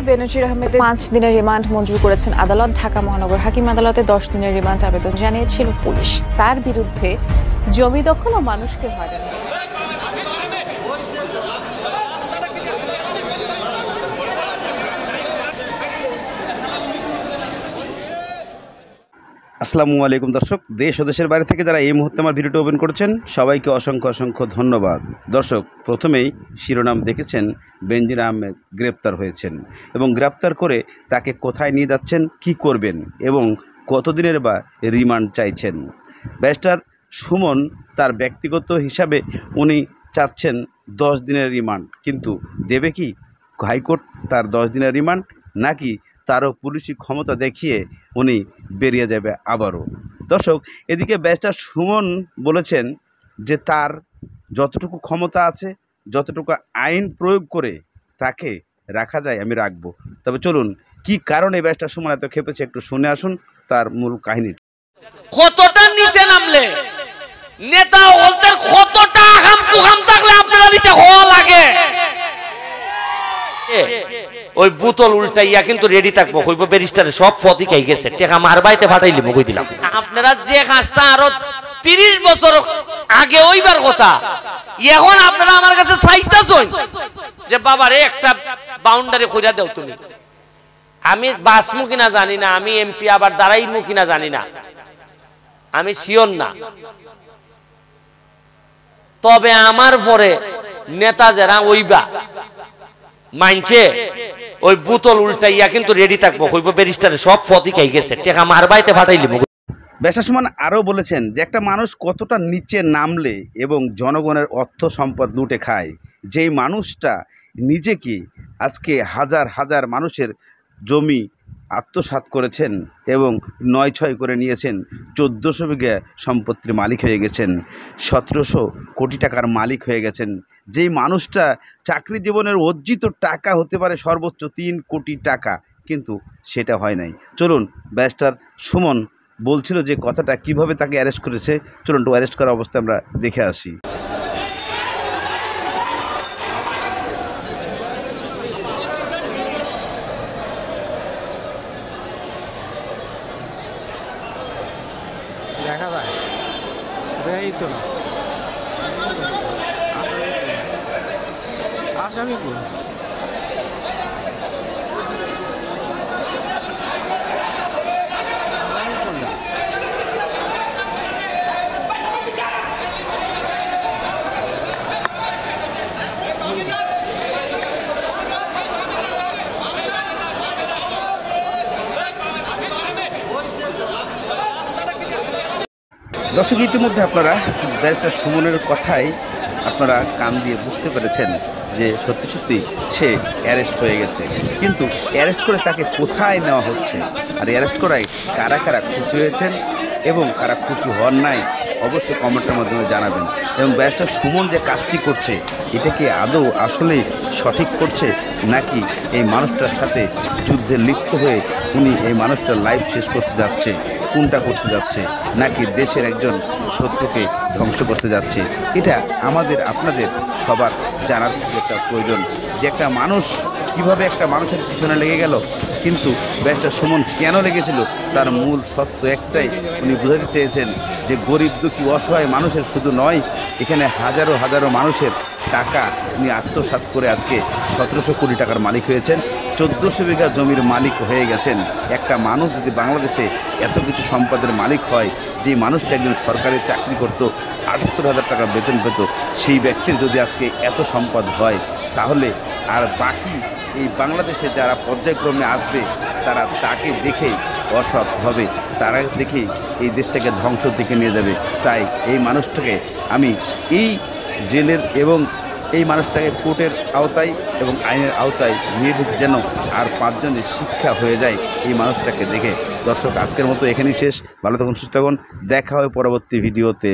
বেনজির আহমেদের 5 দিনের রিমান্ড মঞ্জুর করেছেন আদালত। ঢাকা মহানগর হাকিম আদালতে 10 দিনের রিমান্ড আবেদন জানিয়েছিল পুলিশ। তার বিরুদ্ধে জমি দখল ও মানুষকে হয়রানি। আসসালামু আলাইকুম দর্শক, দেশ ও দেশের বাইরে থেকে যারা এই মুহূর্তে আমার ভিডিওটি ওপেন করেছেন সবাইকে অসংখ্য অসংখ্য ধন্যবাদ। দর্শক, প্রথমেই শিরোনাম দেখেছেন, বেনজির আহমেদ গ্রেপ্তার হয়েছেন এবং গ্রেপ্তার করে তাকে কোথায় নিয়ে যাচ্ছেন, কি করবেন এবং কতদিনের বা রিমান্ড চাইছেন। ব্যারিস্টার সুমন তার ব্যক্তিগত হিসাবে উনি চাচ্ছেন 10 দিনের রিমান্ড, কিন্তু দেবে কি হাইকোর্ট তার 10 দিনের রিমান্ড, নাকি তারও পুলিশি ক্ষমতা দেখিয়ে উনি বেরিয়ে যাবে আবারও। দর্শক, এদিকে ব্যারিস্টার সুমন বলেছেন যে তার যতটুকু ক্ষমতা আছে, যতটুকু আইন প্রয়োগ করে তাকে রাখা যায় আমি রাখবো। তবে চলুন, কি কারণে ব্যারিস্টার সুমন এত খেপেছে একটু শুনে আসুন তার মূল কাহিনী। কতটা নিচে নামলে নেতা বলতে কতটা আহাম কুহাম থাকলে আপনারা নিতে হওয়া লাগে। ওই বোতল উল্টাইয়া কিন্তু রেডি থাকবো, হইব ব্যারিস্টারে সব পথই খাই গেছে, টাকা মার বাইতে ফাটাইলি মুখ দিলাম। আপনারা যে কাজটা আরো 30 বছর আগে ওইবার কথা, এখন আপনারা আমার কাছে চাইতাছেন যে বাবা রে একটা বাউন্ডারি কইরা দাও তুমি। আমি বাসমু কিনা জানি না, আমি এমপি আবার দাঁড়াইমু কিনা জানি না, আমি শিওর না। তবে আমার পরে নেতা যারা ওইবা মানছে ওই বোতল উল্টাইয়া কিন্তু রেডি থাকবো, হইব ব্যারিস্টারে সব পথই খাই গেছে, টাকা মার বাইতে ফাটাইলি মুখ। ব্যারিস্টার সুমন আরও বলেছেন যে একটা মানুষ কতটা নিচে নামলে এবং জনগণের অর্থ সম্পদ লুটে খায়, যেই মানুষটা নিজেকে আজকে হাজার হাজার মানুষের জমি আত্মসাৎ করেছেন এবং 9-6 করে নিয়েছেন, 1400 বিঘা সম্পত্তির মালিক হয়ে গেছেন, 1700 কোটি টাকার মালিক হয়ে গেছেন, যেই মানুষটা চাকরি জীবনের অর্জিত টাকা হতে পারে সর্বোচ্চ 3 কোটি টাকা, কিন্তু সেটা হয় নাই। চলুন, ব্যারিস্টার সুমন বলছিল যে কথাটা, কিভাবে তাকে অ্যারেস্ট করেছে, চলুন তো অ্যারেস্ট করা অবস্থা আমরা দেখে আসি। দেখা যায় এই তো না আসামি কই দর্শক, ইতিমধ্যে আপনারা ব্যারিস্টার সুমনের কথাই আপনারা কান দিয়ে বুঝতে পেরেছেন যে সত্যি সত্যি সে অ্যারেস্ট হয়ে গেছে, কিন্তু অ্যারেস্ট করে তাকে কোথায় নেওয়া হচ্ছে আর অ্যারেস্ট করায় কারা কারা খুশি হয়েছেন এবং কারা খুশি হন নাই অবশ্যই কমেন্টের মাধ্যমে জানাবেন। এবং ব্যারিস্টার সুমন যে কাজটি করছে এটা কি আদৌ আসলেই সঠিক করছে, নাকি এই মানুষটার সাথে যুদ্ধে লিপ্ত হয়ে উনি এই মানুষটার লাইফ শেষ করতে যাচ্ছে, কোনটা করতে যাচ্ছে, নাকি দেশের একজন শত্রুকে ধ্বংস করতে যাচ্ছে, এটা আমাদের আপনাদের সবার জানার একটা প্রয়োজন। যে একটা মানুষ কিভাবে একটা মানুষের পিছনে লেগে গেল, কিন্তু ব্যারিস্টার সুমন কেন লেগেছিল তার মূল সত্য একটাই, উনি বোঝাতে চেয়েছেন যে গরিব দুঃখী অসহায় মানুষের শুধু নয়, এখানে হাজারো হাজারো মানুষের টাকা উনি আত্মসাৎ করে আজকে 1700 কোটি টাকার মালিক হয়েছেন, 1400 বিঘা জমির মালিক হয়ে গেছেন। একটা মানুষ যদি বাংলাদেশে এত কিছু সম্পদের মালিক হয়, যে মানুষটা একজন সরকারি চাকরি করত, 78,000 টাকা বেতন পেত, সেই ব্যক্তির যদি আজকে এত সম্পদ হয়, তাহলে আর বাকি এই বাংলাদেশে যারা পর্যায়ক্রমে আসবে তারা তাকে দেখেই অসৎ হবে, তারা দেখেই এই দেশটাকে ধ্বংসের দিকে নিয়ে যাবে। তাই এই মানুষটাকে আমি এই জেলের এবং এই মানুষটাকে কোর্টের আওতায় এবং আইনের আওতায় নিয়ে এসেছি, যেন আর 5 জনের শিক্ষা হয়ে যায় এই মানুষটাকে দেখে। দর্শক, আজকের মতো এখানেই শেষ। ভালো থাকুন, সুস্থ থাকুন, দেখা হয় পরবর্তী ভিডিওতে।